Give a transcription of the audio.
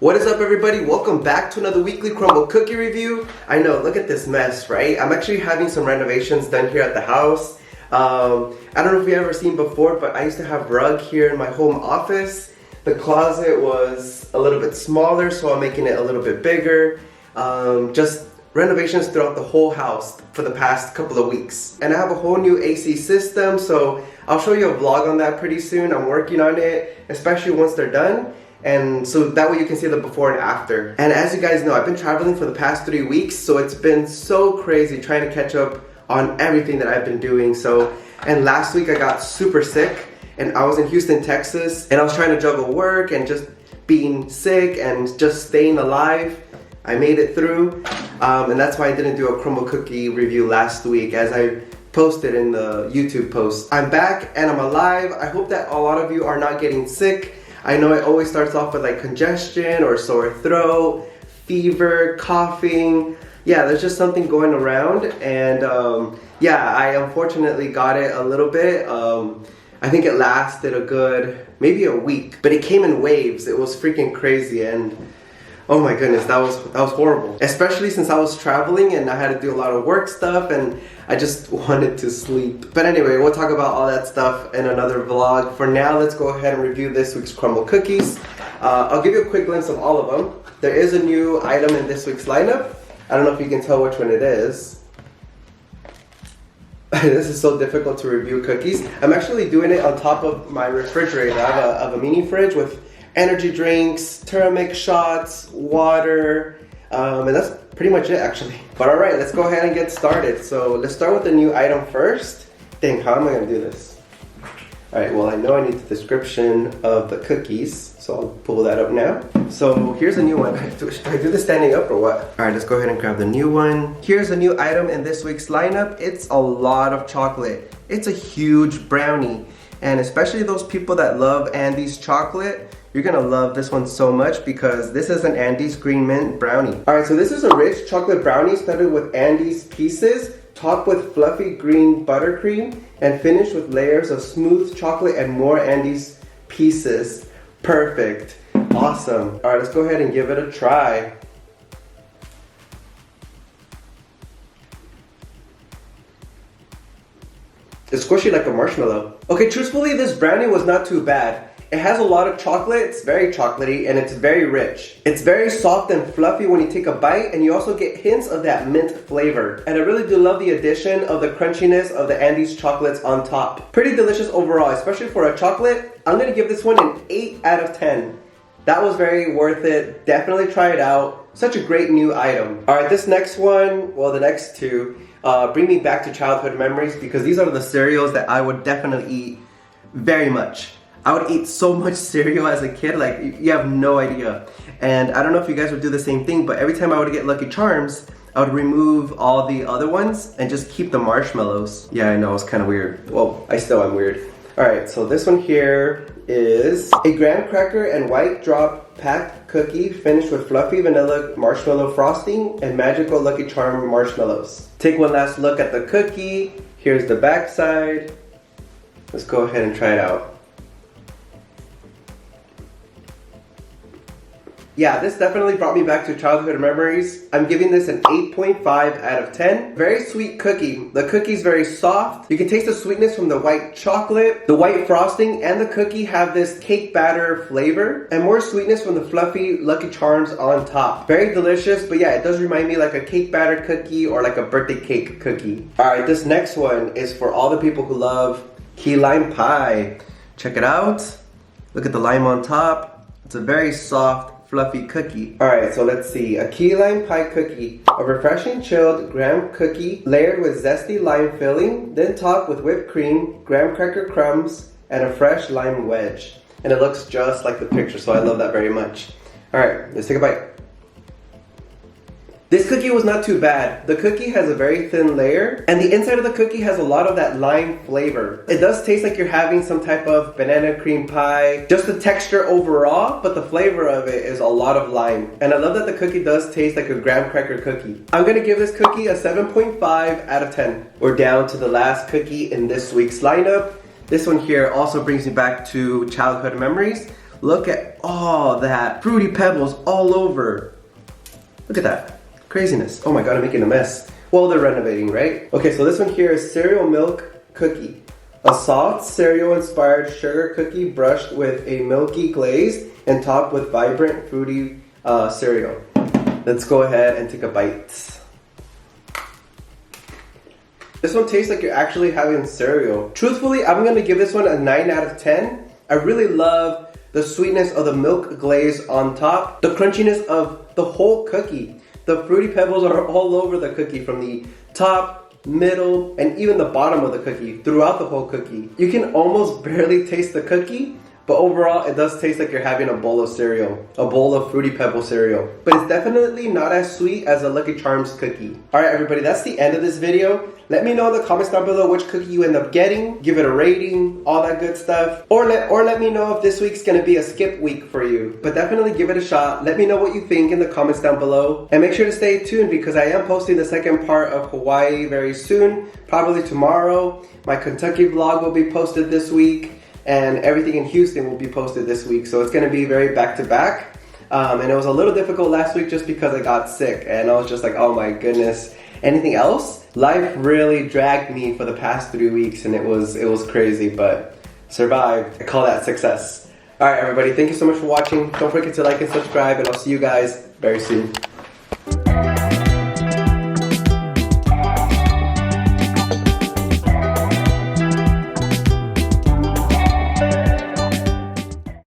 What is up, everybody? Welcome back to another weekly Crumbl Cookie review. I know, look at this mess, right? I'm actually having some renovations done here at the house. I don't know if you've ever seen before, but I used to have rug here in my home office. The closet was a little bit smaller, so I'm making it a little bit bigger. Just renovations throughout the whole house for the past couple of weeks. And I have a whole new AC system, so I'll show you a vlog on that pretty soon. I'm working on it, especially once they're done. And so that way you can see the before and after. And as you guys know, I've been traveling for the past 3 weeks, so it's been so crazy trying to catch up on everything that I've been doing. And last week I got super sick, and I was in Houston, Texas, and I was trying to juggle work and just being sick and just staying alive. I made it through, and that's why I didn't do a Crumbl Cookie review last week, as I posted in the YouTube post. I'm back and I'm alive. I hope that a lot of you are not getting sick. I know it always starts off with like congestion or sore throat, fever, coughing. Yeah, there's just something going around, and yeah, I unfortunately got it a little bit. I think it lasted a good, maybe a week, but it came in waves. It was freaking crazy, and oh my goodness, that was horrible. Especially since I was traveling and I had to do a lot of work stuff and I just wanted to sleep. But anyway, we'll talk about all that stuff in another vlog. For now, let's go ahead and review this week's Crumbl Cookies. I'll give you a quick glimpse of all of them. There is a new item in this week's lineup. I don't know if you can tell which one it is. This is so difficult to review cookies. I'm actually doing it on top of my refrigerator. I have a mini fridge with energy drinks, turmeric shots, water, and that's pretty much it actually. But alright, let's go ahead and get started. So let's start with the new item first. Dang, how am I gonna do this? Alright, well, I know I need the description of the cookies, so I'll pull that up now. So here's a new one. Should I do this standing up or what? Alright, let's go ahead and grab the new one. Here's a new item in this week's lineup. It's a lot of chocolate. It's a huge brownie. And especially those people that love Andes chocolate, you're gonna love this one so much because this is an Andes Green Mint Brownie. Alright, so this is a rich chocolate brownie studded with Andes pieces, topped with fluffy green buttercream, and finished with layers of smooth chocolate and more Andes pieces. Perfect. Awesome. Alright, let's go ahead and give it a try. It's squishy like a marshmallow. Okay, truthfully, this brownie was not too bad. It has a lot of chocolate, it's very chocolatey, and it's very rich. It's very soft and fluffy when you take a bite, and you also get hints of that mint flavor. And I really do love the addition of the crunchiness of the Andes chocolates on top. Pretty delicious overall, especially for a chocolate. I'm gonna give this one an 8 out of 10. That was very worth it. Definitely try it out. Such a great new item. Alright, this next one, well, the next two, bring me back to childhood memories because these are the cereals that I would definitely eat very much. I would eat so much cereal as a kid, like you have no idea. And I don't know if you guys would do the same thing, but every time I would get Lucky Charms, I would remove all the other ones and just keep the marshmallows. Yeah, I know, it's kind of weird. Well, I still am weird. Alright, so this one here is a graham cracker and white drop packed cookie finished with fluffy vanilla marshmallow frosting and magical Lucky Charm marshmallows. Take one last look at the cookie. Here's the back side. Let's go ahead and try it out. Yeah, this definitely brought me back to childhood memories. I'm giving this an 8.5 out of 10. Very sweet cookie. The cookie's very soft. You can taste the sweetness from the white chocolate. The white frosting and the cookie have this cake batter flavor and more sweetness from the fluffy Lucky Charms on top. Very delicious, but yeah, it does remind me like a cake batter cookie or like a birthday cake cookie. Alright, this next one is for all the people who love key lime pie. Check it out. Look at the lime on top. It's a very soft, fluffy cookie. Alright, so let's see. A key lime pie cookie. A refreshing chilled graham cookie layered with zesty lime filling, then topped with whipped cream, graham cracker crumbs, and a fresh lime wedge. And it looks just like the picture, so I love that very much. Alright, let's take a bite. This cookie was not too bad. The cookie has a very thin layer, and the inside of the cookie has a lot of that lime flavor. It does taste like you're having some type of banana cream pie. Just the texture overall, but the flavor of it is a lot of lime. And I love that the cookie does taste like a graham cracker cookie. I'm gonna give this cookie a 7.5 out of 10. We're down to the last cookie in this week's lineup. This one here also brings me back to childhood memories. Look at all that fruity pebbles all over. Look at that. Craziness. Oh my god, I'm making a mess. Well, they're renovating, right? Okay, so this one here is cereal milk cookie. A soft cereal-inspired sugar cookie brushed with a milky glaze and topped with vibrant fruity cereal. Let's go ahead and take a bite. This one tastes like you're actually having cereal. Truthfully, I'm gonna give this one a 9 out of 10. I really love the sweetness of the milk glaze on top, the crunchiness of the whole cookie. The fruity pebbles are all over the cookie from the top, middle, and even the bottom of the cookie, throughout the whole cookie. You can almost barely taste the cookie, but overall it does taste like you're having a bowl of cereal, a bowl of fruity pebble cereal. But it's definitely not as sweet as a Lucky Charms cookie. Alright everybody, that's the end of this video. Let me know in the comments down below which cookie you end up getting. Give it a rating, all that good stuff. Or let me know if this week's gonna be a skip week for you. But definitely give it a shot. Let me know what you think in the comments down below. And make sure to stay tuned because I am posting the second part of Hawaii very soon. Probably tomorrow. My Kentucky vlog will be posted this week. And everything in Houston will be posted this week. So it's gonna be very back-to-back. And it was a little difficult last week just because I got sick. And I was just like, oh my goodness. Anything else? Life really dragged me for the past 3 weeks and it was crazy, but survived. I call that success. Alright everybody, thank you so much for watching. Don't forget to like and subscribe and I'll see you guys very soon.